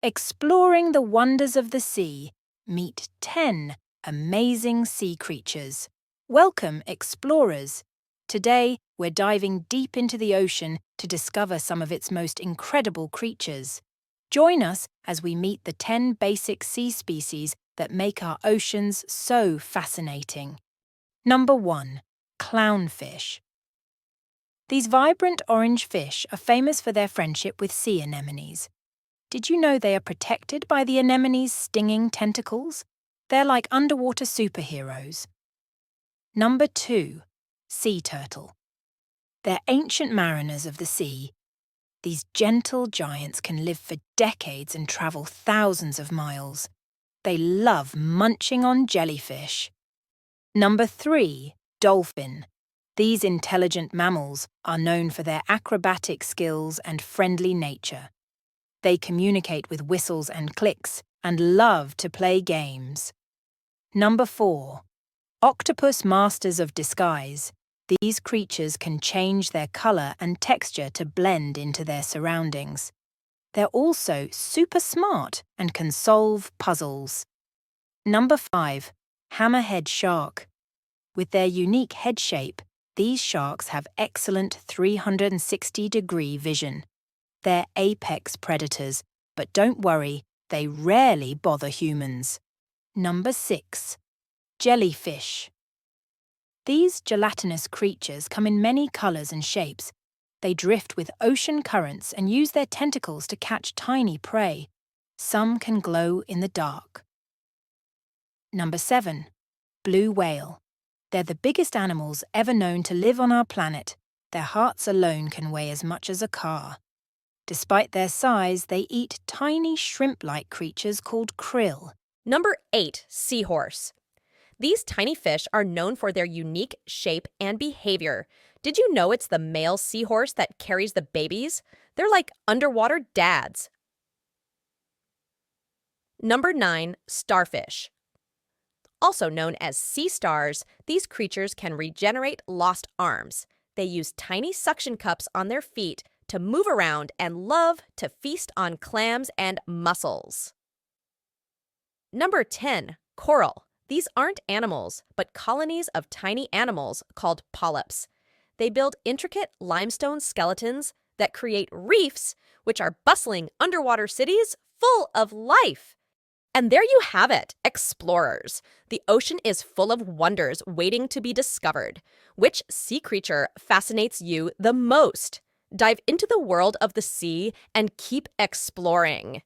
Exploring the wonders of the sea, meet 10 amazing sea creatures. Welcome, explorers! Today, we're diving deep into the ocean to discover some of its most incredible creatures. Join us as we meet the 10 basic sea species that make our oceans so fascinating. Number 1. Clownfish. These vibrant orange fish are famous for their friendship with sea anemones. Did you know they are protected by the anemone's stinging tentacles? They're like underwater superheroes. Number 2. Sea turtle. They're ancient mariners of the sea. These gentle giants can live for decades and travel thousands of miles. They love munching on jellyfish. Number 3. Dolphin. These intelligent mammals are known for their acrobatic skills and friendly nature. They communicate with whistles and clicks and love to play games. Number 4. Octopus masters of disguise. These creatures can change their colour and texture to blend into their surroundings. They're also super smart and can solve puzzles. Number 5. Hammerhead shark. With their unique head shape, these sharks have excellent 360-degree vision. They're apex predators, but don't worry, they rarely bother humans. Number 6. Jellyfish. These gelatinous creatures come in many colours and shapes. They drift with ocean currents and use their tentacles to catch tiny prey. Some can glow in the dark. Number 7. Blue whale. They're the biggest animals ever known to live on our planet. Their hearts alone can weigh as much as a car. Despite their size, they eat tiny shrimp-like creatures called krill. Number 8. Seahorse. These tiny fish are known for their unique shape and behavior. Did you know it's the male seahorse that carries the babies? They're like underwater dads. Number 9. Starfish. Also known as sea stars, these creatures can regenerate lost arms. They use tiny suction cups on their feet to move around and love to feast on clams and mussels. Number 10. Coral. These aren't animals, but colonies of tiny animals called polyps. They build intricate limestone skeletons that create reefs, which are bustling underwater cities full of life. And there you have it, explorers. The ocean is full of wonders waiting to be discovered. Which sea creature fascinates you the most? Dive into the world of the sea and keep exploring.